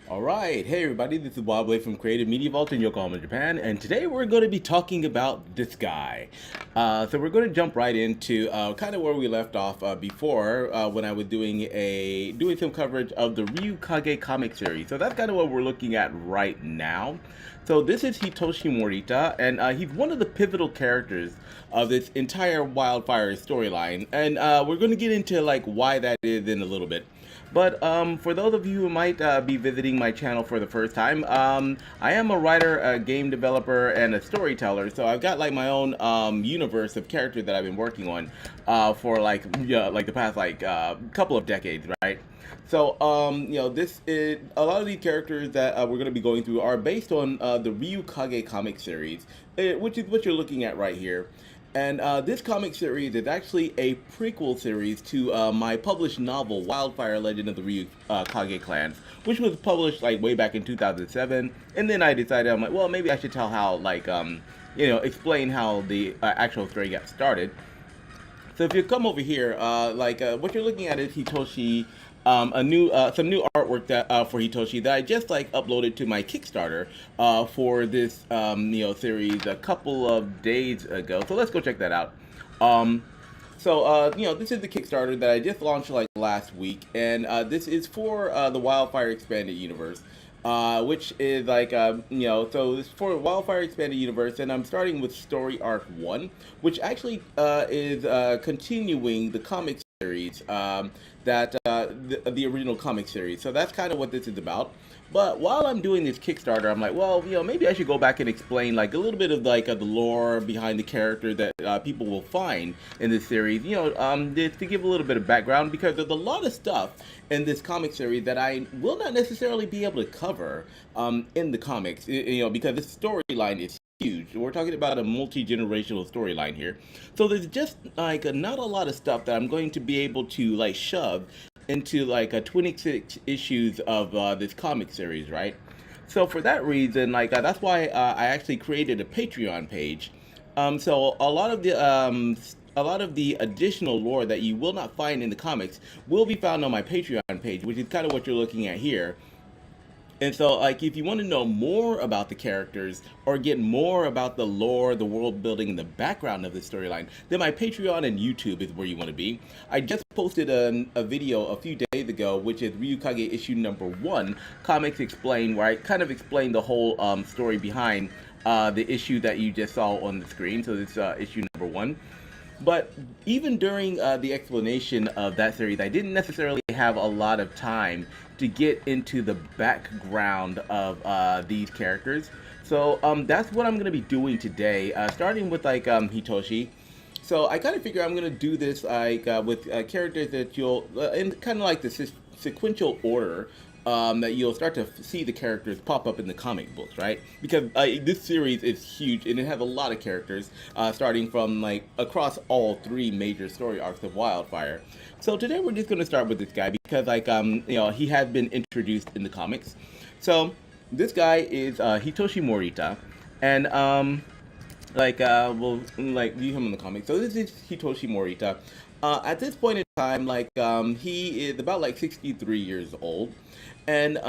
Alright, hey everybody, this is WildFIRE from Creative Media Vault in Yokohama, Japan, and today we're going to be talking about this guy. So we're going to jump right into kind of where we left off before when I was doing some coverage of the Ryukage comic series. So that's kind of what we're looking at right now. So this is Hitoshi Morita, and he's one of the pivotal characters of this entire WildFIRE storyline, and we're going to get into like why that is in a little bit. But for those of you who might be visiting my channel for the first time, I am a writer, a game developer, and a storyteller. So I've got like my own universe of characters that I've been working on for like the past couple of decades, right? So this is a lot of these characters that we're going to be going through are based on the Ryukage comic series, which is what you're looking at right here. And this comic series is actually a prequel series to my published novel, WildFIRE Legend of the Ryukage Clans, which was published like way back in 2007. And then I decided, I'm like, well, maybe I should tell how, explain how the actual story got started. So if you come over here, what you're looking at is Hitoshi, some new artwork that for Hitoshi that I just uploaded to my Kickstarter for this series a couple of days ago. So let's go check that out. This is the Kickstarter that I just launched like last week, and this is for the WildFIRE Expanded Universe. Which is so it's for WildFIRE Expanded Universe, and I'm starting with Story Arc 1, which actually is continuing the comic series the original comic series. So that's kind of what this is about. But while I'm doing this Kickstarter, I'm like, well, maybe I should go back and explain like a little bit of the lore behind the character that people will find in this series. To give a little bit of background, because there's a lot of stuff in this comic series that I will not necessarily be able to cover in the comics. Because this storyline is huge. We're talking about a multi-generational storyline here. So there's just not a lot of stuff that I'm going to be able to shove into 26 issues of this comic series, right? So for that reason, that's why I actually created a Patreon page. So a lot of the additional lore that you will not find in the comics will be found on my Patreon page, which is kind of what you're looking at here. And so, if you want to know more about the characters or get more about the lore, the world building, and the background of the storyline, then my Patreon and YouTube is where you want to be. I just posted a video a few days ago, which is Ryukage issue number 1, Comics Explained, where I kind of explained the whole story behind the issue that you just saw on the screen. So this issue number 1. But even during the explanation of that series, I didn't necessarily have a lot of time to get into the background of these characters. So that's what I'm going to be doing today, starting with Hitoshi. So I kind of figure I'm going to do this with characters that you'll, in kind of like the sequential order that you'll start to see the characters pop up in the comic books, right? Because this series is huge and it has a lot of characters, starting from across all 3 major story arcs of WildFIRE. So today we're just going to start with this guy because he has been introduced in the comics. So this guy is Hitoshi Morita, and we'll view him in the comics. So this is Hitoshi Morita. At this point in time, he is about 63 years old. And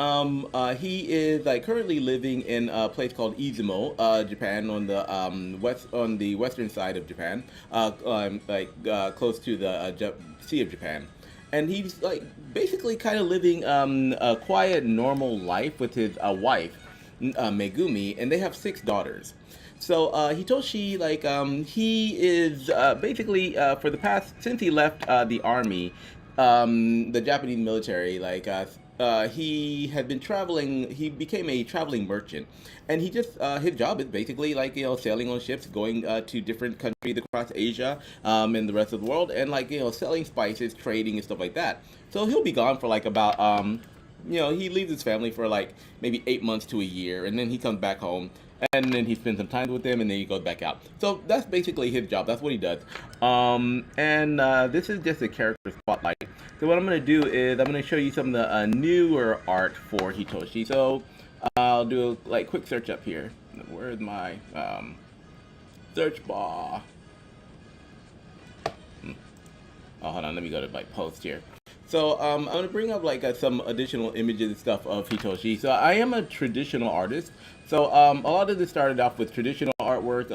he is currently living in a place called Izumo, Japan, on the western side of Japan, close to the Sea of Japan. And he's basically kind of living a quiet, normal life with his wife, Megumi, and they have 6 daughters. So Hitoshi, he is basically for the past, since he left the army, the Japanese military, he had been traveling. He became a traveling merchant, and he just his job is basically sailing on ships, going to different countries across Asia, and the rest of the world, and selling spices, trading and stuff like that. So he'll be gone for about he leaves his family for maybe 8 months to a year, and then he comes back home. And then he spends some time with them, and then he goes back out. So that's basically his job. That's what he does. This is just a character spotlight. So what I'm going to do is I'm going to show you some of the newer art for Hitoshi. So I'll do a quick search up here. Where's my search bar? Oh, hold on. Let me go to post here. So I'm gonna bring up like some additional images and stuff of Hitoshi. So I am a traditional artist. So a lot of this started off with traditional artwork,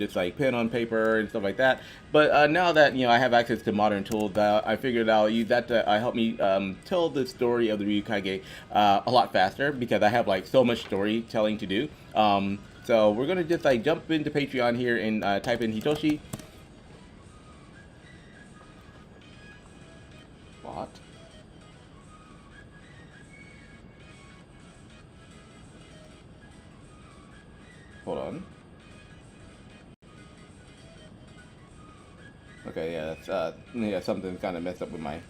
just like pen on paper and stuff like that. But now that I have access to modern tools, I figured I'll use that to help me tell the story of the Ryukage a lot faster because I have like so much storytelling to do. So we're gonna just like jump into Patreon here and type in Hitoshi. What? Hold on. Okay, yeah, that's something kind of messed up with my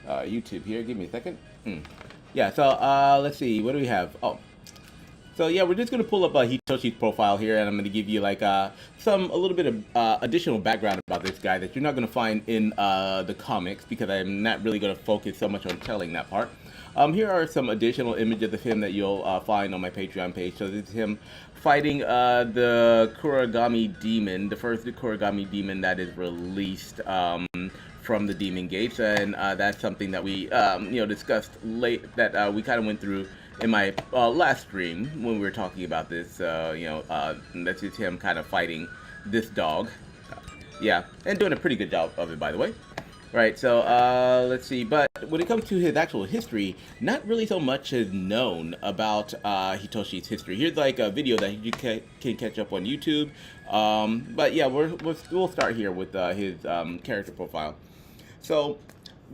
YouTube here. Give me a second. Yeah, so let's see. What do we have? Oh, so yeah, we're just gonna pull up Hitoshi's profile here, and I'm gonna give you like a little bit of additional background about this guy that you're not gonna find in the comics because I'm not really gonna focus so much on telling that part. Here are some additional images of him that you'll find on my Patreon page. So this is him fighting the Kurogami demon, the first Kurogami demon that is released from the demon gates, and that's something that we discussed late that we kind of went through in my last stream when we were talking about this. That's just him kind of fighting this dog. Yeah, and doing a pretty good job of it, by the way. Right, so let's see. But when it comes to his actual history, not really so much is known about Hitoshi's history. Here's like a video that you can catch up on YouTube. But yeah, we'll start here with his character profile. So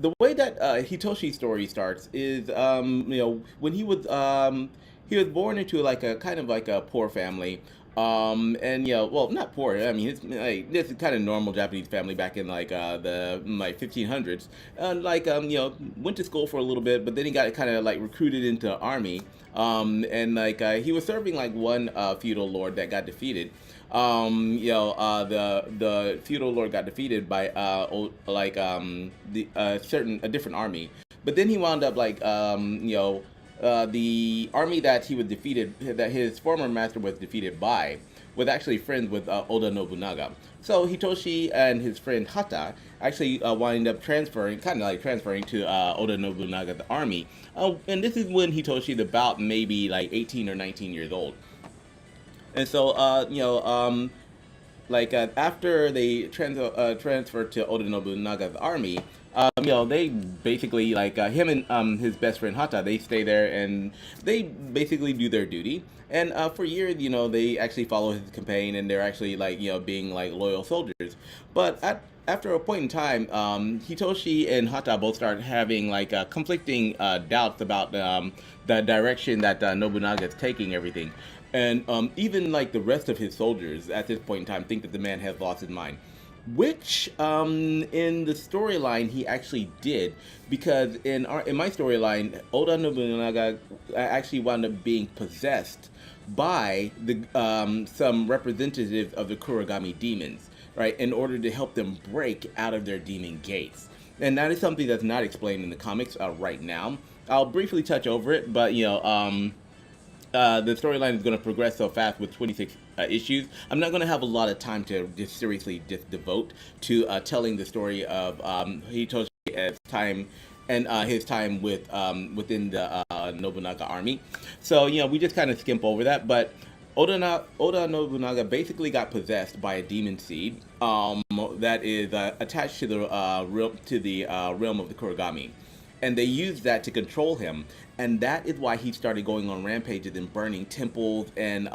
the way that Hitoshi's story starts is, when he was born into like a kind of like a poor family. And well, not poor. I mean, it's like this is kind of normal Japanese family back in like the like 1500s. And like went to school for a little bit, but then he got kind of like recruited into the army. And like he was serving like one feudal lord that got defeated. The feudal lord got defeated by a different army. But then he wound up like the army that he was defeated, that his former master was defeated by, was actually friends with Oda Nobunaga. So Hitoshi and his friend Hata actually wind up transferring to Oda Nobunaga's army. And this is when Hitoshi's about maybe like 18 or 19 years old. And so, after they transferred to Oda Nobunaga's army, they basically like him and his best friend Hata. They stay there and they basically do their duty. And for years, they actually follow his campaign and they're actually like being like loyal soldiers. But after a point in time, Hitoshi and Hata both start having like conflicting doubts about the direction that Nobunaga is taking everything. And even like the rest of his soldiers at this point in time think that the man has lost his mind. Which in the storyline he actually did, because in my storyline, Oda Nobunaga actually wound up being possessed by the some representatives of the Kurogami demons, right, in order to help them break out of their demon gates. And that is something that's not explained in the comics right now. I'll briefly touch over it, but the storyline is going to progress so fast with 26 issues. I'm not going to have a lot of time to just seriously just devote to telling the story of Hitoshi's time and his time with within the Nobunaga army. So we just kind of skimp over that. But Oda Nobunaga basically got possessed by a demon seed that is attached to the realm of the Kurogami. And they used that to control him, and that is why he started going on rampages and burning temples and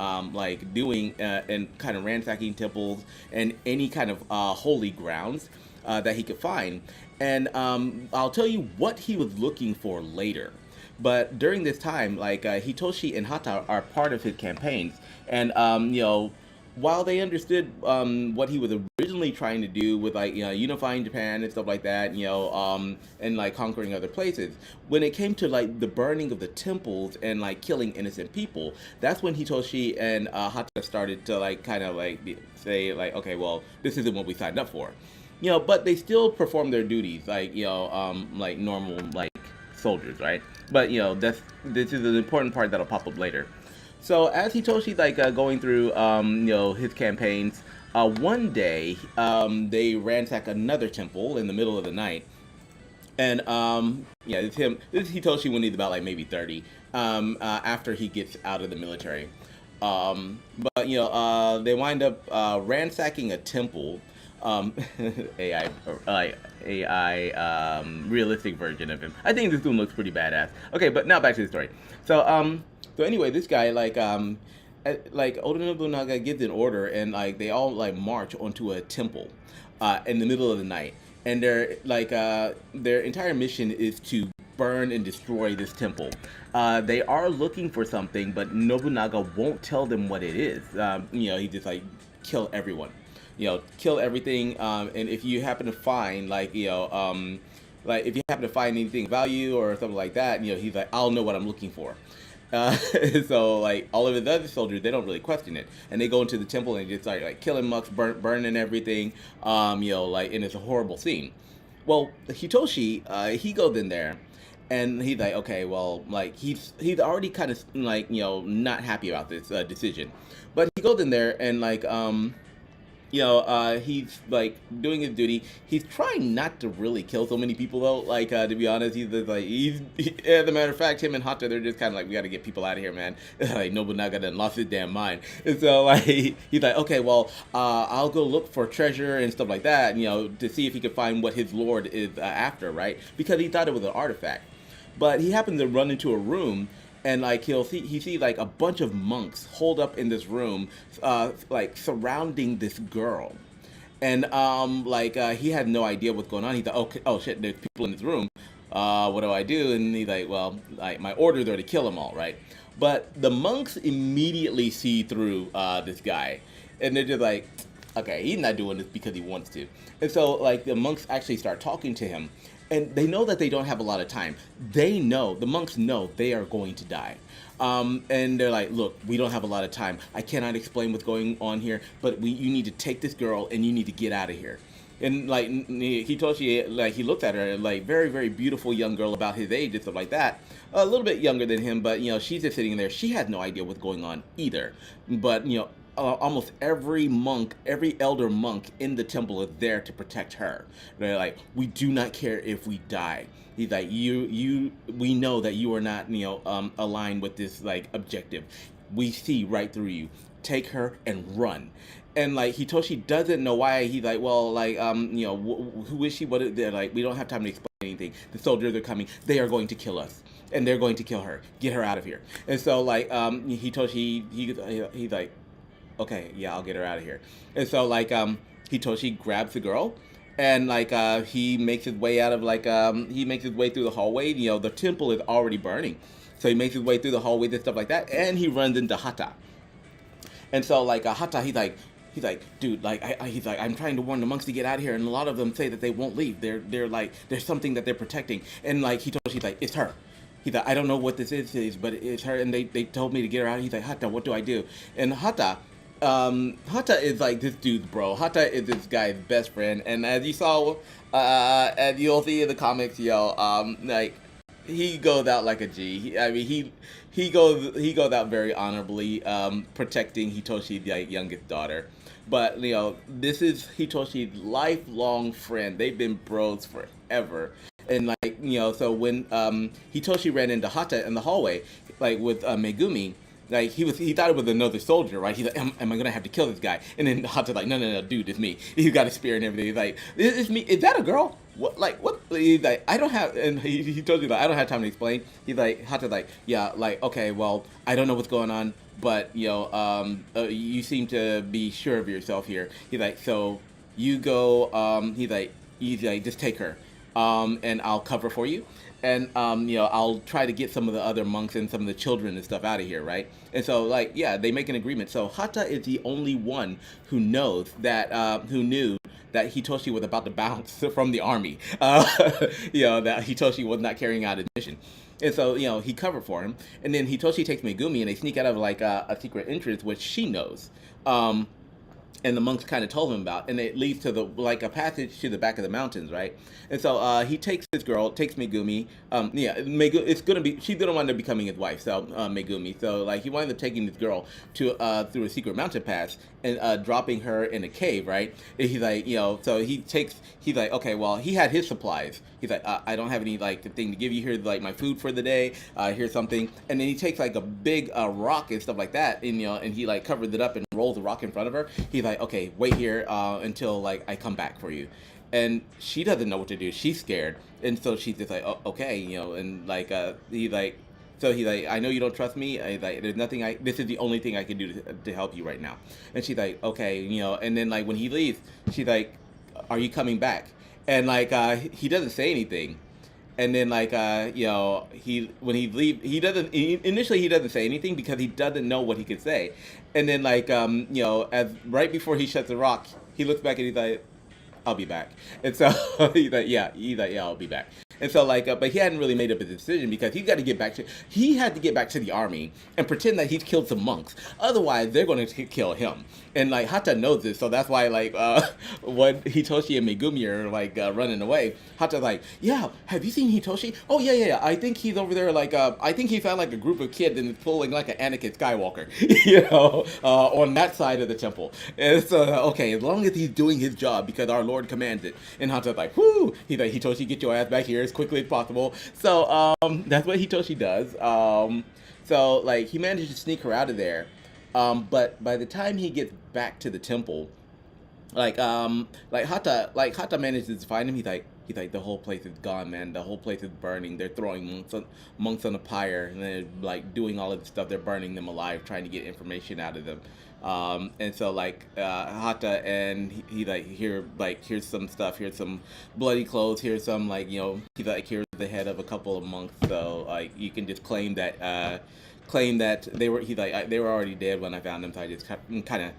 doing and kind of ransacking temples and any kind of holy grounds that he could find. And I'll tell you what he was looking for later. But during this time, like Hitoshi and Hata are part of his campaigns, and while they understood what he was originally trying to do with like unifying Japan and stuff like that, and like conquering other places, when it came to like the burning of the temples and like killing innocent people, that's when Hitoshi and Hata started to like kind of like say like, okay, well, this isn't what we signed up for, but they still perform their duties like like normal like soldiers, right? But this is an important part that'll pop up later. So as Hitoshi's like going through his campaigns, one day they ransack another temple in the middle of the night, And yeah, it's him. This is Hitoshi when he's about like maybe 30. After he gets out of the military. But they wind up ransacking a temple. AI, like realistic version of him. I think this dude looks pretty badass. Okay, but now back to the story. So anyway, this guy Oda Nobunaga gives an order, and like they all like march onto a temple, in the middle of the night, and their entire mission is to burn and destroy this temple. They are looking for something, but Nobunaga won't tell them what it is. He just like kill everyone, kill everything. And if you happen to find like if you happen to find anything of value or something like that, he's like, I'll know what I'm looking for. So like all of the other soldiers, they don't really question it, and they go into the temple and just start like killing monks, burning everything, and it's a horrible scene. Well, Hitoshi, he goes in there, and he's like, okay, well, like he's already kind of like not happy about this decision, but he goes in there and he's like doing his duty. He's trying not to really kill so many people though. Like to be honest, as a matter of fact, him and Hata, they're just kind of like, we got to get people out of here, man. Like Nobunaga done lost his damn mind. And so like he's like, okay, well, I'll go look for treasure and stuff like that, to see if he could find what his lord is after, right? Because he thought it was an artifact. But he happened to run into a room, and like he sees like a bunch of monks holed up in this room, like surrounding this girl, and he had no idea what's going on. He thought, okay, oh shit, there's people in this room. What do I do? And he's like, well, like my orders are to kill them all, right? But the monks immediately see through this guy, and they're just like, okay, he's not doing this because he wants to. And so like the monks actually start talking to him. And they know that they don't have a lot of time. The monks know they are going to die. And they're like, look, we don't have a lot of time. I cannot explain what's going on here, but you need to take this girl and you need to get out of here. And like Hitoshi, like he looked at her, like very, very beautiful young girl about his age and stuff like that. A little bit younger than him, but she's just sitting there. She has no idea what's going on either. But almost every elder monk in the temple is there to protect her. They're like, we do not care if we die. He's like, we know that you are not, aligned with this like objective. We see right through you. Take her and run. And like Hitoshi doesn't know why. He's like, well, like, who is she? They're like, we don't have time to explain anything. The soldiers are coming. They are going to kill us. And they're going to kill her. Get her out of here. And so like, Hitoshi, he's like, okay, yeah, I'll get her out of here. And so like Hitoshi grabs the girl, and like he makes his way out of he makes his way through the hallway. The temple is already burning, so he makes his way through the hallways and stuff like that, and he runs into Hata. And so like Hata, he's like, dude, like he's like, I'm trying to warn the monks to get out of here, and a lot of them say that they won't leave. They're like, there's something that they're protecting, and like Hitoshi's like, it's her. He's like, I don't know what this is, but it's her, and they told me to get her out. He's like, Hata, what do I do? And Hata is like this dude's bro. Hata is this guy's best friend, and as you saw, as you'll see in the comics, like he goes out like a G. He goes out very honorably, protecting Hitoshi's like youngest daughter. But this is Hitoshi's lifelong friend. They've been bros forever. And like so when Hitoshi ran into Hata in the hallway, like with Megumi. Like he thought it was another soldier, right? He's like, am I gonna have to kill this guy? And then Hata's like, no, dude, it's me. He's got a spear and everything. He's like, it's me. Is that a girl? What? Like what? He's like, I don't have. And he told you that I don't have time to explain. He's like, Hata's like, yeah, like okay, well, I don't know what's going on, but you seem to be sure of yourself here. He's like, so you go. He's like, just take her, and I'll cover for you. And I'll try to get some of the other monks and some of the children and stuff out of here, right? And so like, yeah, they make an agreement. So Hata is the only one who knew that Hitoshi was about to bounce from the army. That Hitoshi was not carrying out his mission. And so, he covered for him. And then Hitoshi takes Megumi and they sneak out of like a secret entrance, which she knows. and the monks kind of told him about, and it leads to the like a passage to the back of the mountains, right? And so he takes this girl, takes Megumi. Yeah, it's gonna be she's gonna wind up becoming his wife. So Megumi. So like he winds up taking this girl to through a secret mountain pass and dropping her in a cave, right? And he's like, so he's like, okay, well, he had his supplies. He's like, I don't have any like thing to give you. Here's like my food for the day. Here's something, and then he takes like a big rock and stuff like that, and and he like covers it up and rolls the rock in front of her. He's like, okay, wait here until like I come back for you. And she doesn't know what to do. She's scared, and so she's just like, oh, okay, and like he like. So he's like, I know you don't trust me. Like, there's nothing this is the only thing I can do to help you right now. And she's like, okay, and then like when he leaves, she's like, are you coming back? And like he doesn't say anything. And then like he when he leave initially he doesn't say anything because he doesn't know what he could say. And then like as right before he shuts the rock, he looks back and he's like, I'll be back. And so he's like, yeah, I'll be back. And so like, but he hadn't really made up a decision because he had to get back to the army and pretend that he's killed some monks. Otherwise, they're going to kill him. And like Hata knows this, so that's why like when Hitoshi and Megumi are like running away, Hata's like, yeah, have you seen Hitoshi? Oh yeah. I think he's over there. Like I think he found like a group of kids and is pulling like an Anakin Skywalker, on that side of the temple. And so okay, as long as he's doing his job because our Lord commands it. And Hata's like, whoo, he's like, Hitoshi, get your ass back here as quickly as possible. So that's what Hitoshi does. So like he manages to sneak her out of there. But by the time he gets back to the temple, Hata manages to find him. He's like the whole place is gone, man. The whole place is burning. They're throwing monks on a pyre, and they're like doing all of this stuff. They're burning them alive, trying to get information out of them. And so like Hata and he like here's some stuff. Here's some bloody clothes. Here's some he's like here's the head of a couple of monks. So like you can just claim that they were already dead when I found them. So I just kind of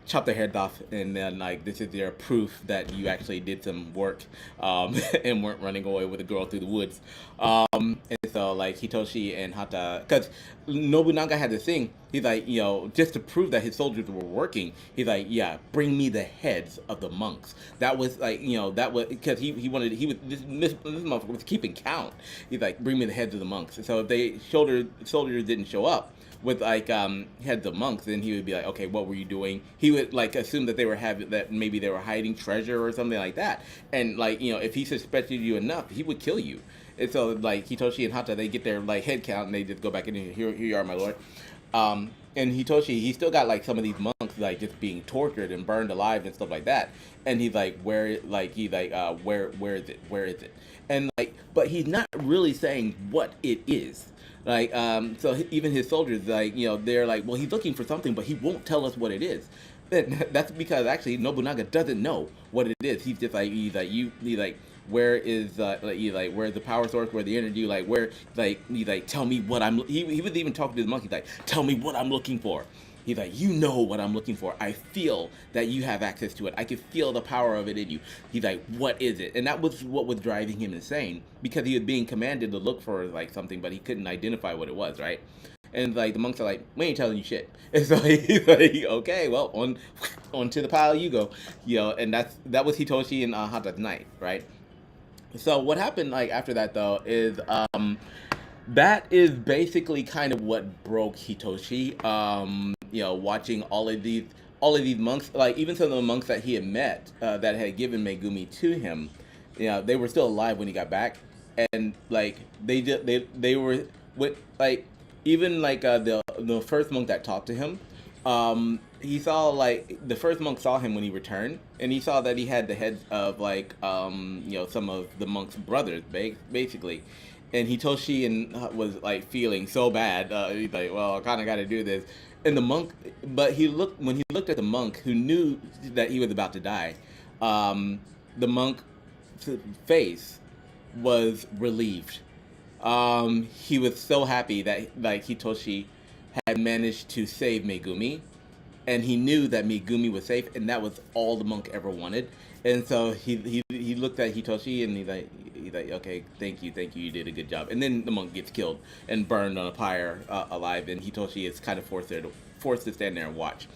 chop their heads off, and then like this is their proof that you actually did some work and weren't running away with a girl through the woods. And so like Hitoshi and Hata, because Nobunaga had this thing, he's like, just to prove that his soldiers were working, he's like, yeah, bring me the heads of the monks. That was like, that was because this motherfucker was keeping count. He's like, bring me the heads of the monks. And so if they soldiers didn't show up with like heads of monks, then he would be like, okay, what were you doing? He would like assume that maybe they were hiding treasure or something like that. And like, if he suspected you enough, he would kill you. And so like Hitoshi and Hata, they get their like head count and they just go back in and here you are, my lord. And Hitoshi, he still got like some of these monks like just being tortured and burned alive and stuff like that. And he's like, where is it? And like, but he's not really saying what it is. Like, so even his soldiers, like, they're like, well, he's looking for something, but he won't tell us what it is. That's because actually Nobunaga doesn't know what it is. He's just like, where is where's the power source, where the energy, like where, like he's like, tell me what he was even talking to the monkey, like, tell me what I'm looking for. He's like, you know what I'm looking for. I feel that you have access to it. I can feel the power of it in you. He's like, what is it? And that was what was driving him insane, because he was being commanded to look for like something, but he couldn't identify what it was, right? And like the monks are like, we ain't telling you shit. And so he's like, okay, well, on to the pile you go. And that was Hitoshi and Hata's night, right? So what happened like after that though is that is basically kind of what broke Hitoshi. Watching all of these monks, like even some of the monks that he had met that had given Megumi to him, they were still alive when he got back, and like they were with like even like the first monk that talked to him, he saw like the first monk saw him when he returned, and he saw that he had the heads of like some of the monk's brothers basically. And Hitoshi was like feeling so bad. He's like, well, I kind of got to do this. And the monk, but when he looked at the monk who knew that he was about to die, the monk's face was relieved. He was so happy that like Hitoshi had managed to save Megumi, and he knew that Megumi was safe, and that was all the monk ever wanted. And so he looked at Hitoshi and he's like, okay, thank you, you did a good job. And then the monk gets killed and burned on a pyre alive, and Hitoshi is kind of forced to stand there and watch.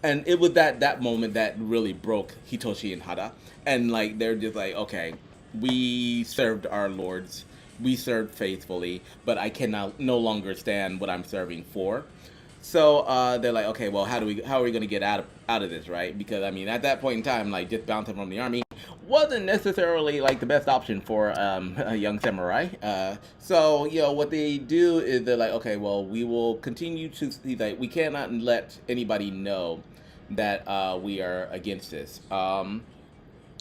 And it was that moment that really broke Hitoshi and Hada, and like they're just like, okay, we served our lords, we served faithfully, but I cannot no longer stand what I'm serving for. So they're like, okay, well, how are we going to get out of this, right? Because I mean, at that point in time, like just bouncing from the army wasn't necessarily like the best option for a young samurai. So what they do is they're like, okay, well, we will continue to see that we cannot let anybody know that we are against this.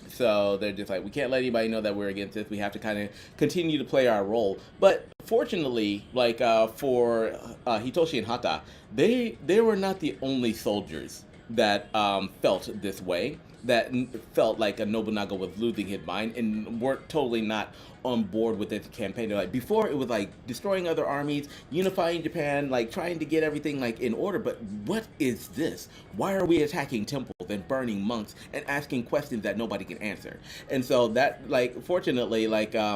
So they're just like, we can't let anybody know that we're against this. We have to kind of continue to play our role. But fortunately, like for Hitoshi and Hata, they were not the only soldiers that felt this way. That felt like a Nobunaga was losing his mind and weren't totally not on board with this campaign. They're like, before it was like destroying other armies, unifying Japan, like trying to get everything like in order. But what is this? Why are we attacking temples and burning monks and asking questions that nobody can answer? And so that, like, fortunately, like a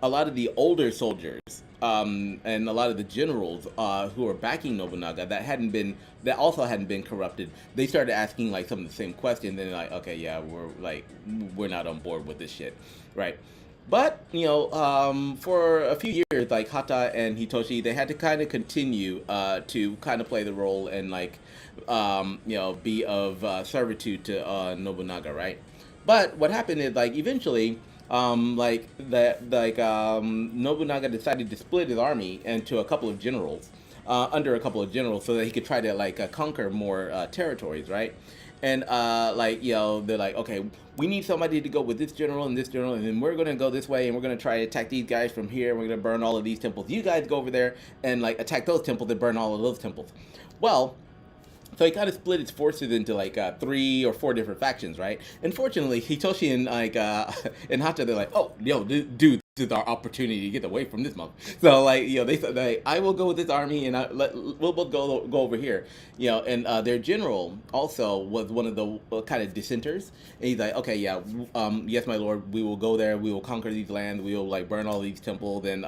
lot of the older soldiers and a lot of the generals who were backing Nobunaga that also hadn't been corrupted, they started asking like some of the same questions. And they're like, okay, yeah, we're not on board with this shit, right? But for a few years, like Hata and Hitoshi, they had to kind of continue to kind of play the role and like be of servitude to Nobunaga, right? But what happened is like eventually Nobunaga decided to split his army into a couple of generals, under a couple of generals, so that he could try to like conquer more territories, right? And they're like, okay, we need somebody to go with this general and then we're gonna go this way and we're gonna try to attack these guys from here. And we're gonna burn all of these temples. You guys go over there and like attack those temples and burn all of those temples. Well, so he kind of split his forces into like 3 or 4 different factions, right? Unfortunately, Hitoshi and like and Hata, they're like, oh, dude, this is our opportunity to get away from this monk. So like, they said, like, I will go with this army, and we'll both go over here, And their general also was one of the kind of dissenters, and he's like, okay, yeah, yes, my lord, we will go there, we will conquer these lands, we will like burn all these temples, and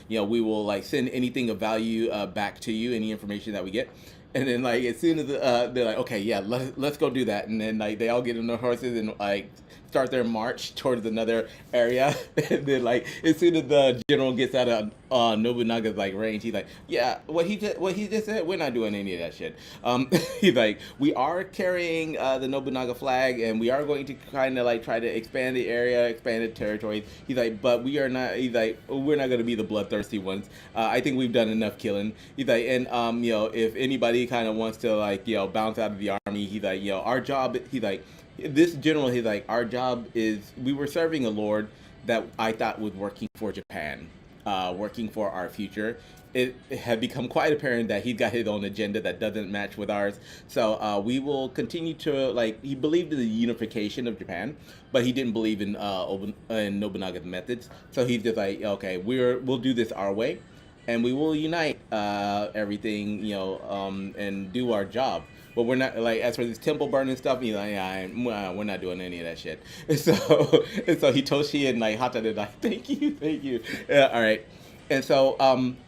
we will like send anything of value back to you, any information that we get. And then, like, as soon as they're like, okay, yeah, let's go do that. And then, like, they all get on their horses and, like, start their march towards another area. And then, like, as soon as the general gets out of Nobunaga's, like, range, he's like, yeah, what he just said, we're not doing any of that shit. He's like, we are carrying the Nobunaga flag, and we are going to kind of, like, try to expand the area, expand the territories. He's like, but we are not, he's like, we're not going to be the bloodthirsty ones. I think we've done enough killing. He's like, and, if anybody kind of wants to like bounce out of the army, he's like, our job, he's like, this general, he's like, our job is, we were serving a lord that I thought was working for Japan, working for our future. It had become quite apparent that he's got his own agenda that doesn't match with ours. So we will continue to, like, he believed in the unification of Japan, but he didn't believe in Nobunaga's methods. So he's just like, okay, we'll do this our way, and we will unite everything, and do our job. But we're not, like, as for this temple burning stuff, he's like, yeah, we're not doing any of that shit. And so Hitoshi and like Hata, they're like, thank you. Yeah, all right. And so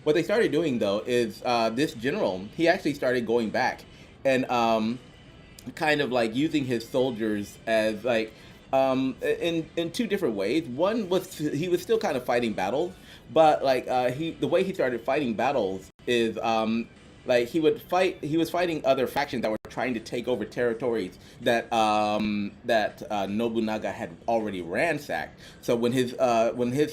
what they started doing though is this general, he actually started going back and kind of like using his soldiers as like in 2 different ways. One was he was still kind of fighting battles, but like the way he started fighting battles is like he was fighting other factions that were trying to take over territories that Nobunaga had already ransacked. So when his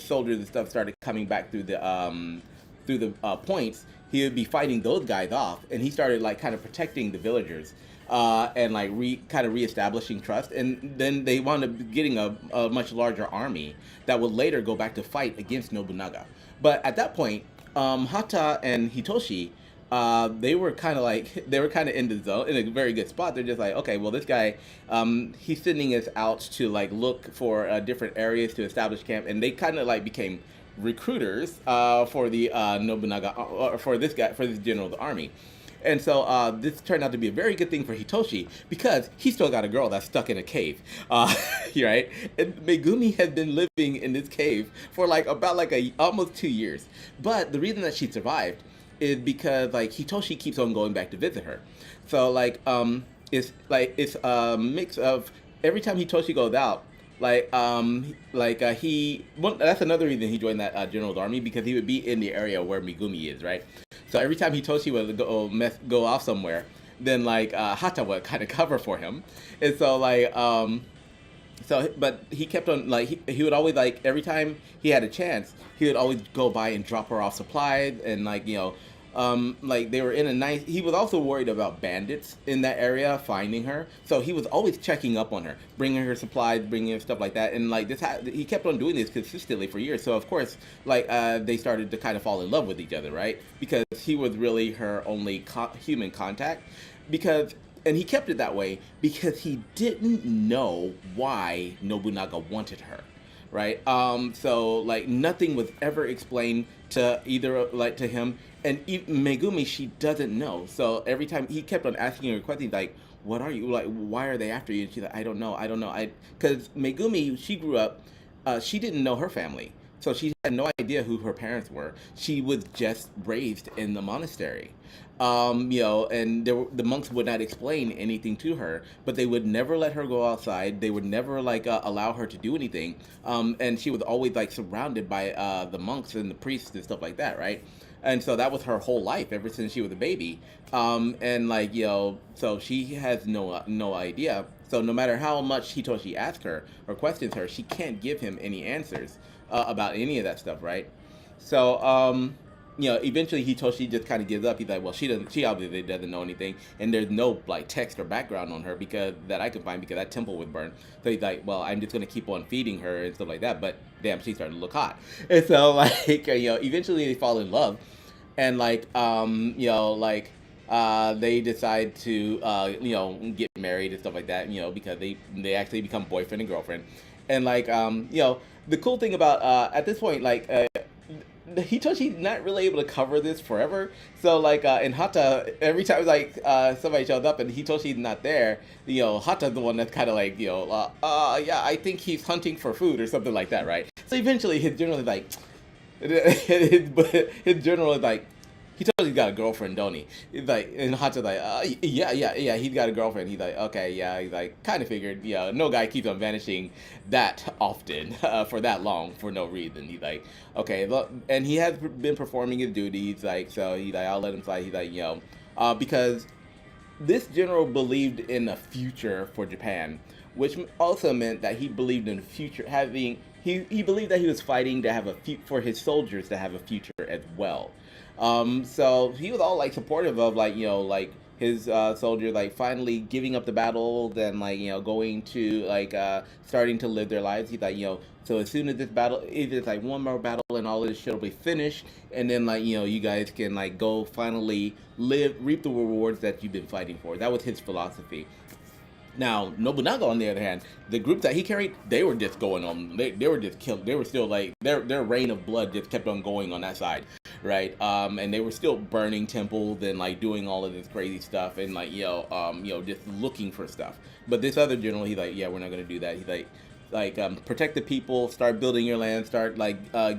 soldiers and stuff started coming back through the points, he would be fighting those guys off, and he started like kind of protecting the villagers. And like reestablishing trust, and then they wound up getting a much larger army that would later go back to fight against Nobunaga. But at that point, Hata and Hitoshi, they were kind of in the zone, in a very good spot. They're just like, okay, well, this guy, he's sending us out to like look for different areas to establish camp, and they kind of like became recruiters for the Nobunaga, for this general of the army. And so this turned out to be a very good thing for Hitoshi, because he still got a girl that's stuck in a cave, right? And Megumi has been living in this cave for like about like almost 2 years. But the reason that she survived is because like Hitoshi keeps on going back to visit her. So like it's a mix of every time Hitoshi goes out, he well, that's another reason he joined that general's army, because he would be in the area where Megumi is, right? So every time Hitoshi would go off somewhere, then Hata would kind of cover for him, and so but he kept on he would always every time he had a chance, he would always go by and drop her off supplies, and they were in a nice. He was also worried about bandits in that area finding her, so he was always checking up on her, bringing her supplies, bringing her stuff like that, and he kept on doing this consistently for years. So of course, they started to kind of fall in love with each other, right? Because he was really her only human contact, and he kept it that way because he didn't know why Nobunaga wanted her, right? So nothing was ever explained to either to him, and Megumi, she doesn't know. So every time he kept on asking her questions like, "What are you like? Why are they after you?" And she's like, "I don't know. Because Megumi, she grew up, she didn't know her family, so she had no idea who her parents were. She was just raised in the monastery." And the monks would not explain anything to her, but they would never let her go outside. They would never allow her to do anything. And she was always surrounded by the monks and the priests and stuff like that, right? And so that was her whole life ever since she was a baby. So she has no idea. So no matter how much Hitoshi asks her or questions her, she can't give him any answers about any of that stuff, right? So eventually Hitoshi just kind of gives up. He's like, well, she obviously doesn't know anything, and there's no text or background on her that I could find, because that temple was burned. So he's like, well, I'm just gonna keep on feeding her and stuff like that. But damn, she's starting to look hot, and so eventually they fall in love, and they decide to get married and stuff like that, because they actually become boyfriend and girlfriend, and the cool thing about at this point Hitoshi's not really able to cover this forever. So in Hata, every time somebody shows up and Hitoshi's not there, Hata's the one that's kind of yeah, I think he's hunting for food or something like that, right? So eventually his general is his general is he told he's got a girlfriend, don't he? He's and Hata's yeah, he's got a girlfriend. He's like, okay, yeah, he's kind of figured, no guy keeps on vanishing that often for that long for no reason. He's like, okay, look, and he has been performing his duties, so he's like, I'll let him slide. He's because this general believed in a future for Japan, which also meant that he believed in the future having. He believed that he was fighting to have for his soldiers to have a future as well. So he was all supportive of his soldiers finally giving up the battles and going to starting to live their lives. He's so as soon as this battle, if it's one more battle and all of this shit will be finished, and then you guys can go finally reap the rewards that you've been fighting for. That was his philosophy. Now, Nobunaga, on the other hand, the group that he carried, they were just going on. They were just killed. They were still their reign of blood just kept on going on that side, right? And they were still burning temples and doing all of this crazy stuff and just looking for stuff. But this other general, he's yeah, we're not gonna do that. He's protect the people, start building your land, start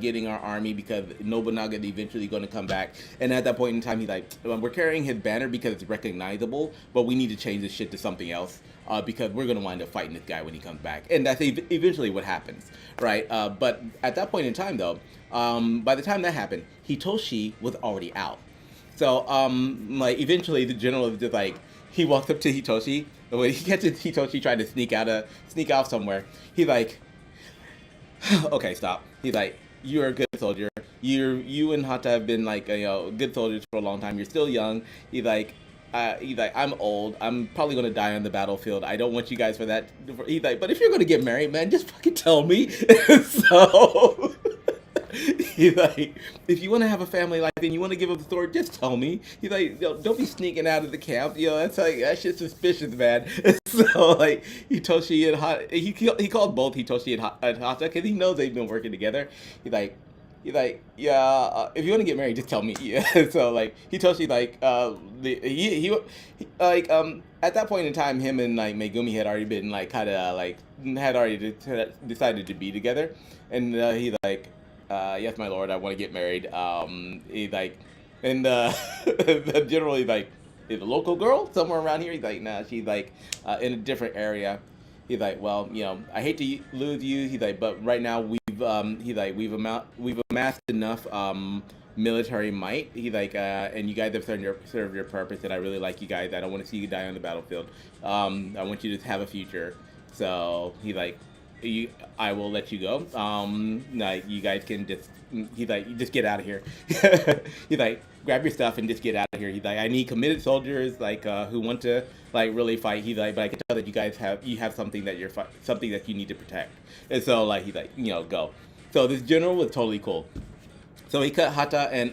getting our army, because Nobunaga is eventually going to come back. And at that point in time, he's we're carrying his banner because it's recognizable, but we need to change this shit to something else, because we're going to wind up fighting this guy when he comes back. And that's eventually what happens, right? But at that point in time, though, by the time that happened, Hitoshi was already out. So eventually the general is just he walks up to Hitoshi. When he catches Hitoshi trying to sneak off somewhere, he's okay, stop. He's you're a good soldier. You and Hata have been good soldiers for a long time. You're still young. He's I'm old. I'm probably gonna die on the battlefield. I don't want you guys for that. He's but if you're gonna get married, man, just fucking tell me. So he's if you want to have a family life and you want to give up the sword, just tell me. He's don't be sneaking out of the camp. That's that shit's suspicious, man. So Hitoshi and Hata, he called both Hitoshi and Hata because he knows they've been working together. He's yeah, if you want to get married, just tell me. Yeah. So Hitoshi at that point in time, him and Megumi had already been had already decided to be together, and he's yes, my lord, I want to get married. He's and the general is is a local girl somewhere around here? He's like, nah, she's like in a different area. He's like, well, I hate to lose you. He's like, but right now we've amassed enough military might. He's like, and you guys have served your purpose, and I really like you guys. I don't want to see you die on the battlefield. I want you to have a future. So he's like, I will let you go. Like you guys can just. He's like, you just get out of here. He's like, grab your stuff and just get out of here. He's like, I need committed soldiers like who want to like really fight. He's like, but I can tell that you guys have something that something that you need to protect. And so like he's like, go. So this general was totally cool. So he cut Hata and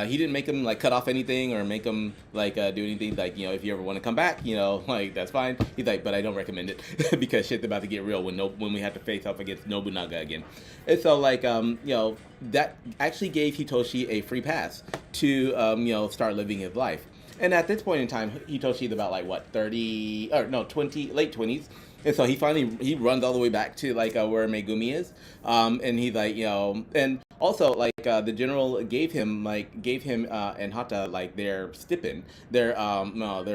he didn't make him like cut off anything or make him like do anything like if you ever want to come back like that's fine. He's like, but I don't recommend it because shit's about to get real when we have to face off against Nobunaga again. And so like that actually gave Hitoshi a free pass to start living his life. And at this point in time, Hitoshi's about like what 30 or no 20 late 20s. And so he runs all the way back to like where Megumi is, and he's like and also like the general gave him and Hata like their stipend, their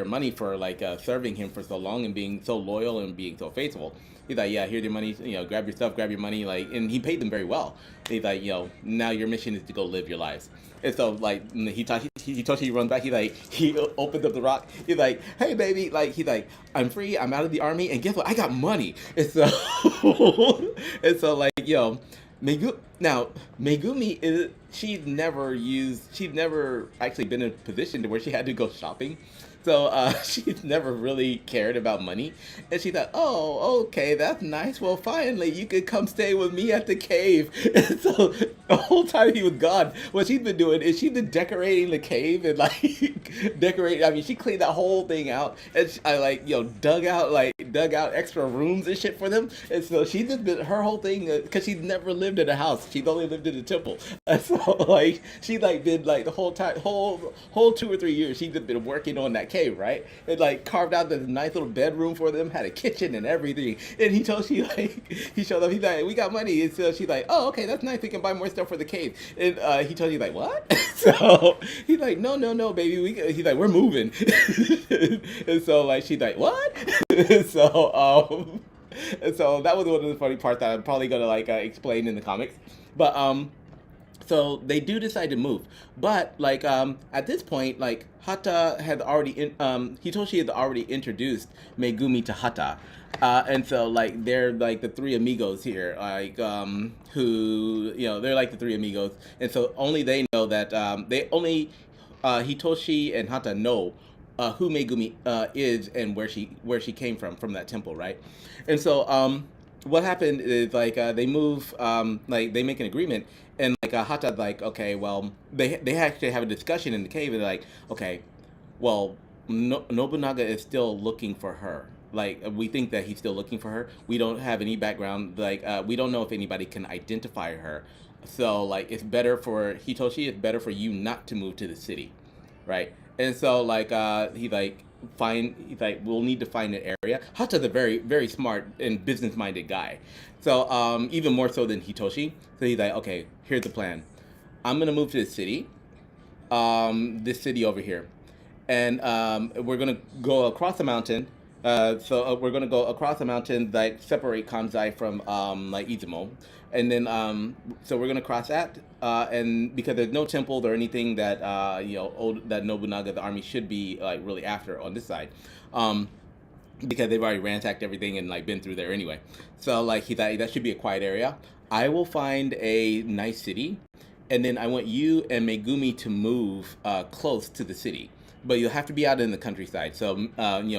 money for like serving him for so long and being so loyal and being so faithful. He's like, yeah, here's your money, grab your stuff, grab your money, like, and he paid them very well. He's like, now your mission is to go live your lives. And so like Hitoshi runs back. He opens up the rock. He's like, hey baby, like he's like, I'm free. I'm out of the army, and guess what? I got money. And so like Megumi is she's never actually been in a position to where she had to go shopping. So she's never really cared about money. And she thought, oh, okay, that's nice. Well, finally, you could come stay with me at the cave. And so the whole time he was gone, what she's been doing is she's been decorating the cave and like she cleaned that whole thing out. And dug out extra rooms and shit for them. And so she's just been, her whole thing, because she's never lived in a house. She's only lived in a temple. And so like, she's like been like the whole time, whole 2 or 3 years, she's just been working on that cave, right? And like carved out this nice little bedroom for them, had a kitchen and everything. And he showed up, he's like, we got money. And so she's like, oh, okay, that's nice. We can buy more stuff for the cave. And he told you like, what? So he's like, no, baby. He's like, we're moving. And so like, she's like, what? And so that was one of the funny parts that I'm probably gonna like explain in the comics. But so they do decide to move, but like at this point, like Hata had already Hitoshi had already introduced Megumi to Hata, and so like they're like the three amigos here, like who they're like the three amigos, and so only they know that Hitoshi and Hata know who Megumi is and where she came from that temple, right? And so what happened is like they move, like they make an agreement, and like Hata's like, okay, well they actually have a discussion in the cave, and they're like, okay, well Nobunaga is still looking for her. Like we think that he's still looking for her. We don't have any background. Like we don't know if anybody can identify her. So like it's better for Hitoshi. It's better for you not to move to the city, right? And so like he's like, we'll need to find an area. Hata's a very, very smart and business-minded guy. So even more so than Hitoshi. So he's like, okay, here's the plan. I'm gonna move to the city, this city over here, and we're gonna go across the mountain. We're gonna go across the mountain that separate Kanzai from like Izumo, and then so we're gonna cross that, and because there's no temples or anything that that Nobunaga the army should be like really after on this side, because they've already ransacked everything and like been through there anyway. So like he thought that should be a quiet area. I will find a nice city, and then I want you and Megumi to move close to the city. But you'll have to be out in the countryside, so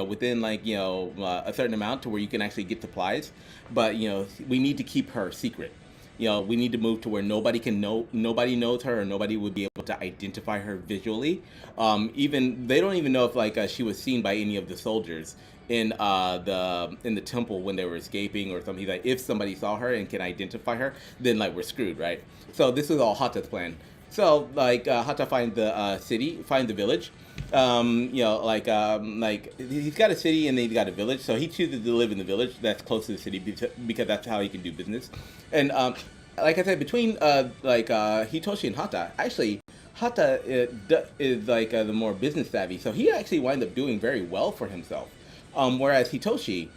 within like a certain amount to where you can actually get supplies. But we need to keep her secret. We need to move to where nobody knows her, or nobody would be able to identify her visually. Even they don't even know if like she was seen by any of the soldiers in the temple when they were escaping or something. Like if somebody saw her and can identify her, then like we're screwed, right? So this is all Hata's plan. So like Hata finds the city, finds the village. Like he's got a city and then he's got a village. So he chooses to live in the village that's close to the city because that's how he can do business. And like I said, between Hitoshi and Hata, actually Hata is like the more business savvy, so he actually winds up doing very well for himself. Whereas Hitoshi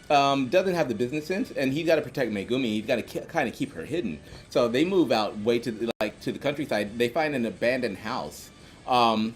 doesn't have the business sense, and he's got to protect Megumi. He's got to kind of keep her hidden. So they move out way to the countryside. They find an abandoned house, or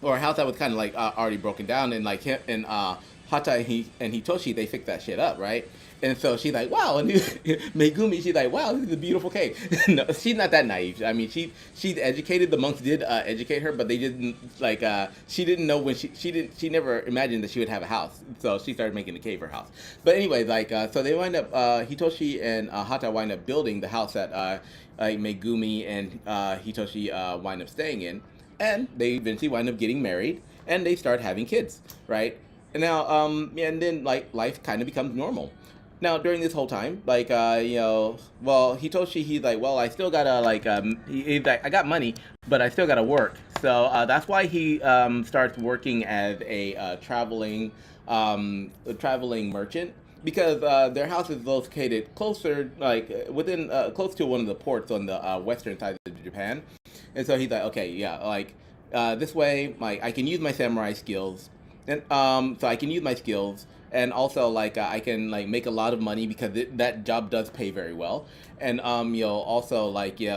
a house that was kind of like already broken down, and like him and Hata and Hitoshi, they fix that shit up, right? And so she's like, wow, and Megumi, she's like, wow, this is a beautiful cave. No, she's not that naive. I mean, she's educated. The monks did educate her, but they didn't like. She didn't know when she never imagined that she would have a house. So she started making the cave her house. But anyway, like, so they wind up Hitoshi and Hata wind up building the house that like Megumi and Hitoshi wind up staying in, and they eventually wind up getting married, and they start having kids, right? And now, and then like life kind of becomes normal. Now, during this whole time, like, well, Hitoshi, he's like, well, I still gotta, like, he's like, I got money, but I still gotta work. So that's why he starts working as a traveling merchant, because their house is located closer, like, within, close to one of the ports on the western side of Japan. And so he's like, okay, yeah, like, this way, like, I can use my samurai skills, and so I can use my skills, and also like I can like make a lot of money because that job does pay very well, and also like if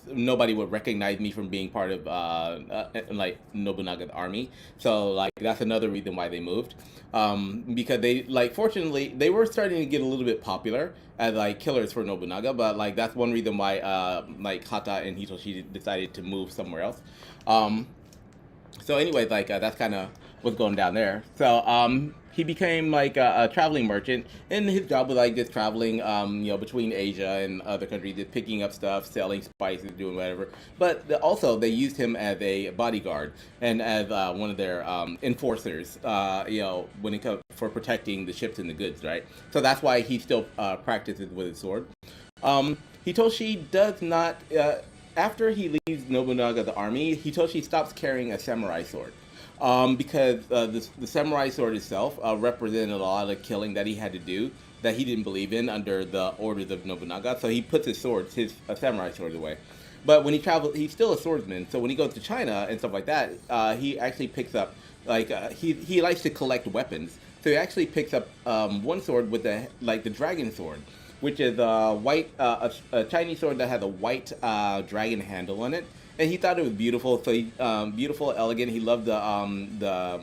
nobody would recognize me from being part of like Nobunaga's army, so like that's another reason why they moved, because they like fortunately they were starting to get a little bit popular as like killers for Nobunaga, but like that's one reason why like Hata and Hitoshi decided to move somewhere else. So anyways, like that's kind of what's going down there. So he became like a traveling merchant, and his job was like just traveling, between Asia and other countries, just picking up stuff, selling spices, doing whatever. But also they used him as a bodyguard and as one of their enforcers, when it comes for protecting the ships and the goods, right? So that's why he still practices with his sword. Hitoshi does not. After he leaves Nobunaga's army, Hitoshi stops carrying a samurai sword, because the samurai sword itself represented a lot of killing that he had to do that he didn't believe in under the orders of Nobunaga. So he puts his samurai sword away. But when he travels, he's still a swordsman. So when he goes to China and stuff like that, he actually picks up like he likes to collect weapons. So he actually picks up one sword with the dragon sword, which is a Chinese sword that has a white dragon handle on it, and he thought it was beautiful. So beautiful, elegant. He loved the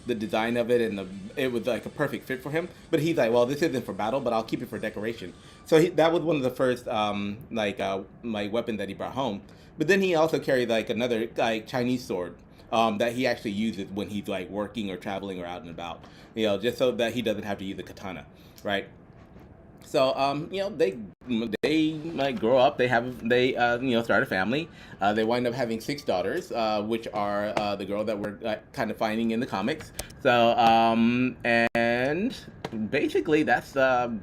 design of it, and it was like a perfect fit for him. But he's like, well, this isn't for battle, but I'll keep it for decoration. So that was one of the first like weapons that he brought home. But then he also carried like another like Chinese sword that he actually uses when he's like working or traveling or out and about. Just so that he doesn't have to use a katana, right? So they like grow up. They start a family. They wind up having 6 daughters, which are the girl that we're kind of finding in the comics. So and basically that's where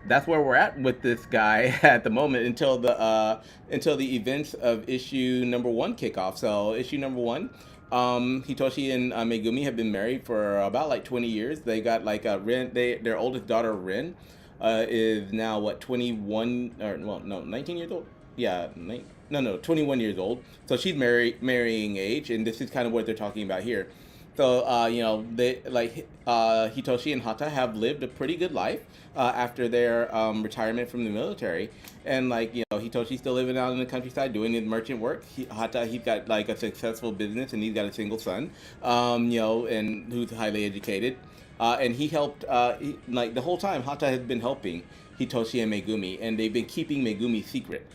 we're at with this guy at the moment until the events of issue number 1 kick off. So issue number 1. Hitoshi and Megumi have been married for about like 20 years. They got like Rin. Their oldest daughter Rin is now 21 or well no 19 years old. Yeah, 21 years old. So she's marrying age, and this is kind of what they're talking about here. So they like Hitoshi and Hata have lived a pretty good life after their retirement from the military, and like Hitoshi's still living out in the countryside doing his merchant work. Hata, he's got like a successful business, and he's got a single son, and who's highly educated. And he helped, like the whole time, Hata has been helping Hitoshi and Megumi, and they've been keeping Megumi secret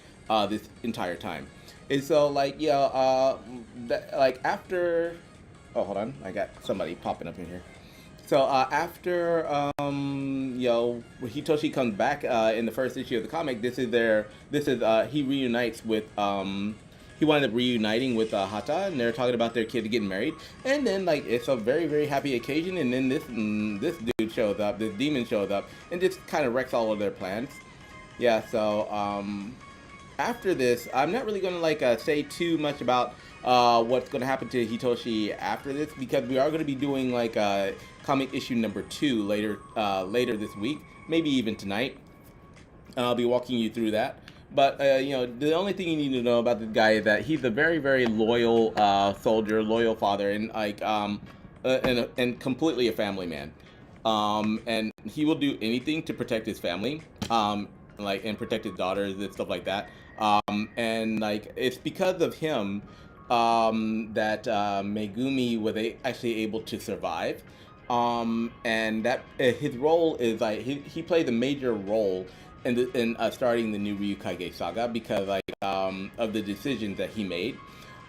this entire time. And so, like, after, oh, hold on, I got somebody popping up in here. So after, Hitoshi comes back in the first issue of the comic, he reunites with, he wound up reuniting with Hata, and they're talking about their kid getting married. And then, like, it's a very, very happy occasion, and then this dude shows up, this demon shows up, and just kind of wrecks all of their plans. Yeah, so, after this, I'm not really going to, like, say too much about what's going to happen to Hitoshi after this, because we are going to be doing, like, comic issue number 2 later this week, maybe even tonight. I'll be walking you through that. But the only thing you need to know about this guy is that he's a very, very loyal soldier, loyal father, and and completely a family man. And he will do anything to protect his family, and protect his daughters and stuff like that. And like it's because of him that Megumi was actually able to survive. And that his role is like he played a major role in starting the new Ryukage Saga because of the decisions that he made.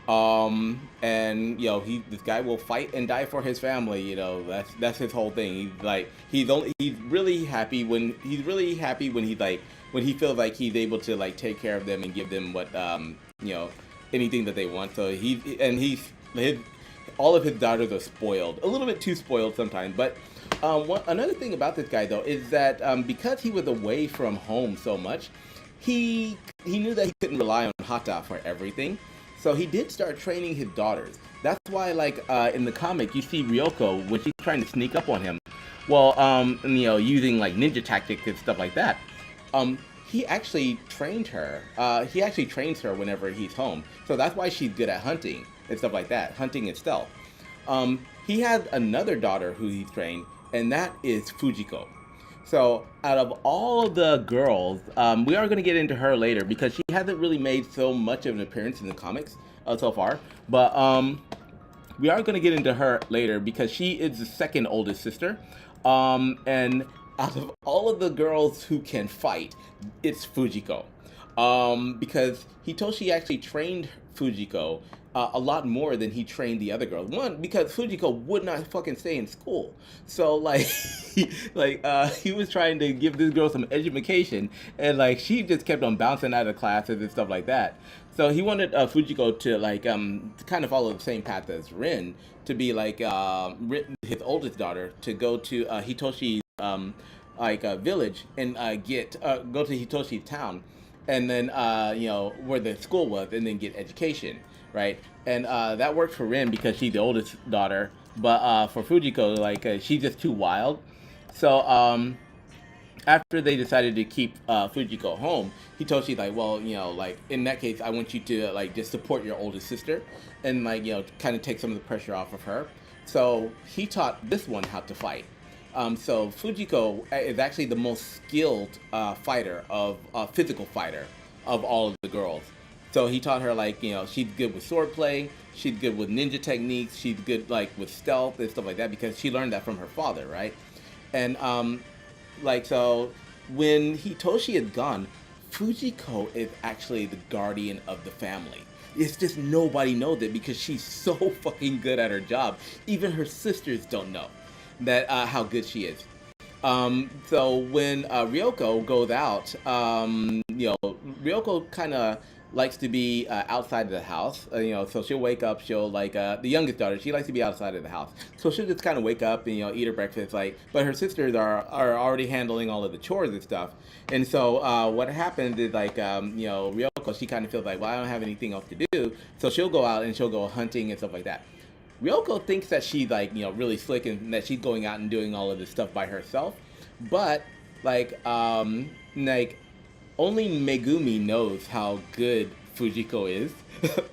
And this guy will fight and die for his family. That's his whole thing. He's really happy when when he feels like he's able to like take care of them and give them what anything that they want. So his all of his daughters are spoiled, a little bit too spoiled sometimes. But another thing about this guy though is that because he was away from home so much, he knew that he couldn't rely on Hata for everything. So he did start training his daughters. That's why, in the comic, you see Ryoko when she's trying to sneak up on him. Well, using like ninja tactics and stuff like that. He actually trained her. He actually trains her whenever he's home. So that's why she's good at hunting and stuff like that, hunting and stealth. He has another daughter who he's trained, and that is Fujiko. So out of all of the girls, we are going to get into her later because she hasn't really made so much of an appearance in the comics so far. But we are going to get into her later because she is the second oldest sister. And out of all of the girls who can fight, it's Fujiko. Because Hitoshi actually trained Fujiko a lot more than he trained the other girls. One, because Fujiko would not fucking stay in school. So he was trying to give this girl some education, and she just kept on bouncing out of classes and stuff like that. So he wanted Fujiko to kind of follow the same path as Rin, to be his oldest daughter, to go to Hitoshi's village and go to Hitoshi's town, and then where the school was, and then get education, right? And that worked for Rin because she's the oldest daughter, but for Fujiko, she's just too wild. So after they decided to keep Fujiko home, Hitoshi's like, well, in that case, I want you to just support your oldest sister, and kind of take some of the pressure off of her. So he taught this one how to fight. So Fujiko is actually the most skilled physical fighter of all of the girls. So he taught her she's good with swordplay, she's good with ninja techniques, she's good with stealth and stuff like that because she learned that from her father, right? And so when Hitoshi is gone, Fujiko is actually the guardian of the family. It's just nobody knows it because she's so fucking good at her job. Even her sisters don't know that how good she is. So when Ryoko goes out, Ryoko kind of likes to be outside of the house. So she'll wake up. She'll the youngest daughter. She likes to be outside of the house. So she'll just kind of wake up and eat her breakfast. But her sisters are already handling all of the chores and stuff. And so what happens is Ryoko, she kind of feels like, well, I don't have anything else to do. So she'll go out and she'll go hunting and stuff like that. Ryoko thinks that she's really slick and that she's going out and doing all of this stuff by herself, but only Megumi knows how good Fujiko is,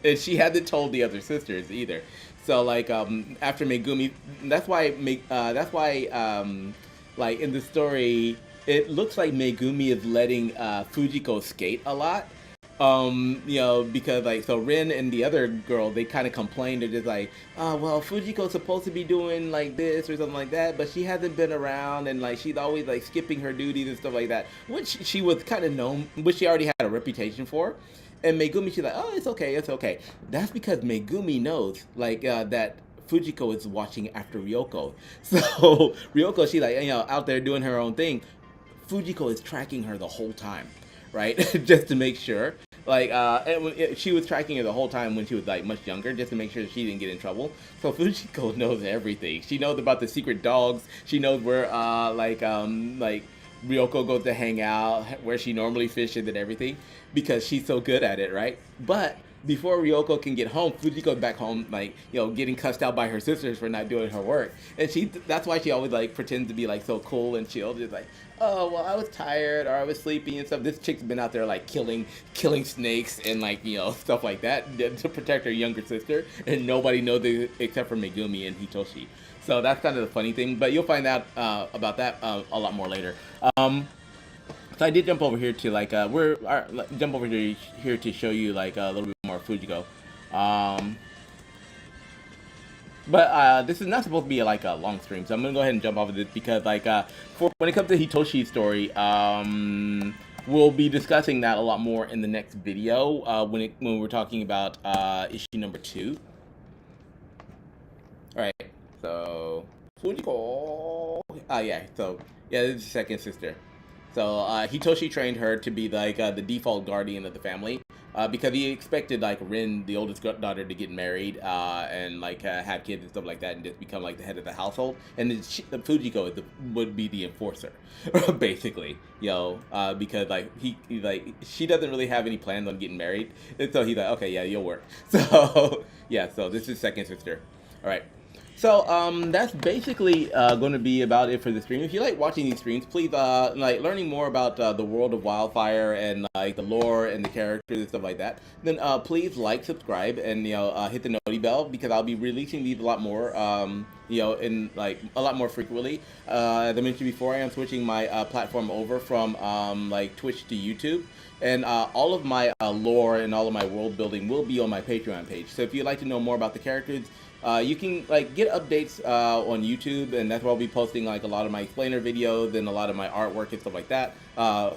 and she hasn't told the other sisters either. So after Megumi, that's why in the story it looks like Megumi is letting Fujiko skate a lot. Because so Rin and the other girl, they kind of complained. They're just well, Fujiko's supposed to be doing this or something like that, but she hasn't been around, and she's always skipping her duties and stuff like that, which she was kind of known, which she already had a reputation for. And Megumi, she's like, oh, it's okay. That's because Megumi knows that Fujiko is watching after Ryoko. So Ryoko, she's out there doing her own thing. Fujiko is tracking her the whole time, right? Just to make sure. She was tracking her the whole time when she was much younger, just to make sure that she didn't get in trouble. So Fujiko knows everything. She knows about the secret dogs. She knows where Ryoko goes to hang out, where she normally fishes and everything, because she's so good at it, right? But before Ryoko can get home, Fujiko's back home, like, getting cussed out by her sisters for not doing her work. And that's why she always, like, pretends to be, like, so cool and chill. Just like, oh, well, I was tired, or I was sleepy and stuff. This chick's been out there, like, killing snakes and, like, stuff like that to protect her younger sister. And nobody knows it except for Megumi and Hitoshi. So that's kind of the funny thing. But you'll find out about that a lot more later. So I did jump over here to, like, jump over here to show you, like, a little bit more Fujiko. But this is not supposed to be like a long stream, so I'm gonna go ahead and jump off of this because, like, when it comes to Hitoshi's story, we'll be discussing that a lot more in the next video when we're talking about issue number 2. All right, so Fujiko. Yeah. So yeah, this is the second sister. So Hitoshi trained her to be, like, the default guardian of the family because he expected, like, Rin, the oldest daughter, to get married and, like, have kids and stuff like that and just become, like, the head of the household. And the Fujiko would be the enforcer, basically, because, like, she doesn't really have any plans on getting married. And so he's like, okay, yeah, you'll work. So yeah, so this is second sister. All right. So that's basically going to be about it for the stream. If you like watching these streams, please like learning more about the world of WildFIRE and, like, the lore and the characters and stuff like that. Then please like, subscribe, and hit the noti bell because I'll be releasing these a lot more. In, like, a lot more frequently. As I mentioned before, I am switching my platform over from like Twitch to YouTube. And all of my lore and all of my world building will be on my Patreon page. So if you'd like to know more about the characters, you can, like, get updates on YouTube, and that's where I'll be posting, like, a lot of my explainer videos and a lot of my artwork and stuff like that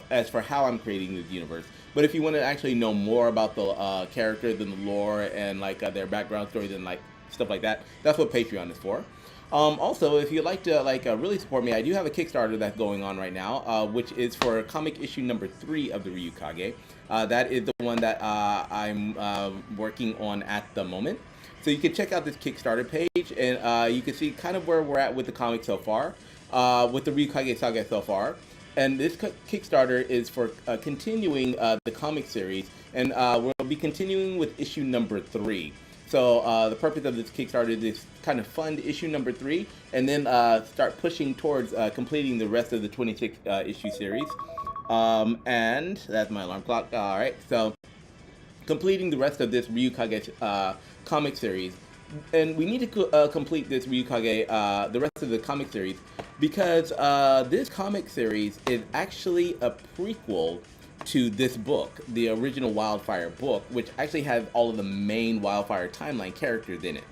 as for how I'm creating this universe. But if you want to actually know more about the characters and the lore and, like, their background stories and, like, stuff like that, that's what Patreon is for. Also, if you'd like to, like, really support me, I do have a Kickstarter that's going on right now, which is for comic issue number 3 of the Ryukage. That is the one that I'm working on at the moment. So you can check out this Kickstarter page, and you can see kind of where we're at with the comic so far, with the Ryukage Saga so far. And this Kickstarter is for continuing the comic series, and we'll be continuing with issue number 3. So the purpose of this Kickstarter is kind of fund issue number 3, and then start pushing towards completing the rest of the 26 issue series. And that's my alarm clock. All right, so completing the rest of this Ryukage comic series, and we need to complete this Ryukage, the rest of the comic series, because this comic series is actually a prequel to this book, the original WildFIRE book, which actually has all of the main WildFIRE timeline characters in it.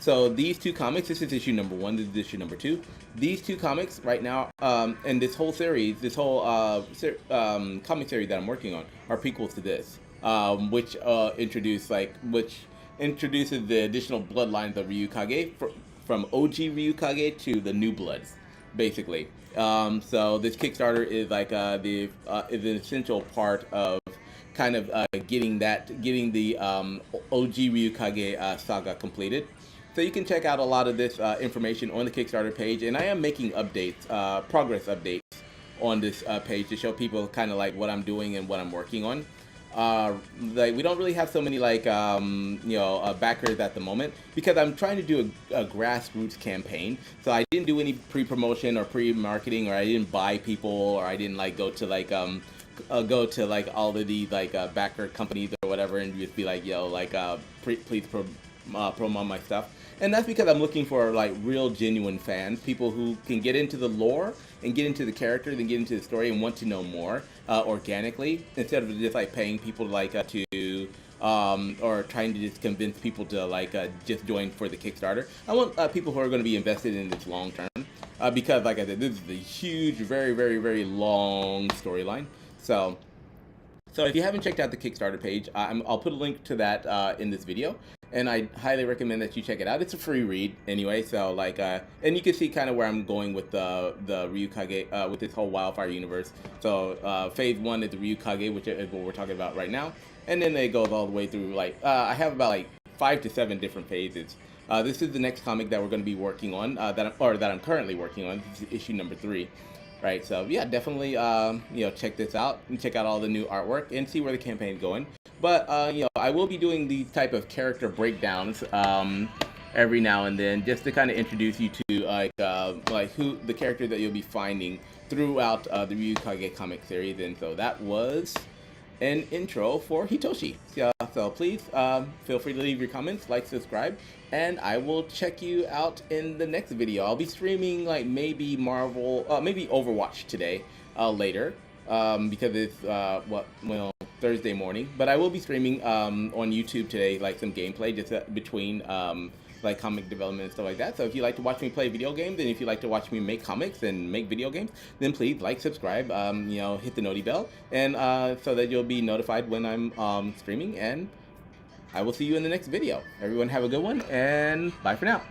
So these two comics, this is issue number 1, this is issue number 2. These two comics right now, and this whole series, this whole comic series that I'm working on, are prequels to this, which introduces the additional bloodlines of Ryukage from OG Ryukage to the New Bloods, basically. So this Kickstarter is like is an essential part of kind of getting the OG Ryukage saga completed. So you can check out a lot of this information on the Kickstarter page, and I am making updates, progress updates on this page to show people kind of like what I'm doing and what I'm working on. Like, we don't really have so many, like, backers at the moment because I'm trying to do a grassroots campaign. So I didn't do any pre-promotion or pre-marketing, or I didn't buy people, or I didn't, like, go to all of these, like, backer companies or whatever and just be like, yo, like, please promote my stuff. And that's because I'm looking for, like, real genuine fans, people who can get into the lore and get into the characters and get into the story and want to know more organically, instead of just, like, paying people, like, or trying to just convince people to, like, just join for the Kickstarter. I want people who are going to be invested in this long term, because, like I said, this is a huge, very, very, very long storyline. So if you haven't checked out the Kickstarter page, I'll put a link to that in this video, and I highly recommend that you check it out. It's a free read anyway, so, like, and you can see kind of where I'm going with the Ryukage, with this whole WildFIRE universe. So phase 1 is the Ryukage, which is what we're talking about right now, and then it goes all the way through, like, I have about, like, 5 to 7 different phases. This is the next comic that we're going to be working on, that I'm currently working on. This is issue number 3. right? So yeah, definitely check this out and check out all the new artwork and see where the campaign's going. But I will be doing these type of character breakdowns every now and then, just to kind of introduce you to like who the character that you'll be finding throughout the Ryukage comic series. And so that was an intro for Hitoshi. So please feel free to leave your comments, like, subscribe, and I will check you out in the next video. I'll be streaming like maybe maybe Overwatch today later because it's Thursday morning. But I will be streaming on YouTube today, like some gameplay just between like comic development and stuff like that. So if you like to watch me play video games, and if you like to watch me make comics and make video games, then please like, subscribe, hit the noti bell, and so that you'll be notified when I'm streaming. And I will see you in the next video. Everyone have a good one, and bye for now.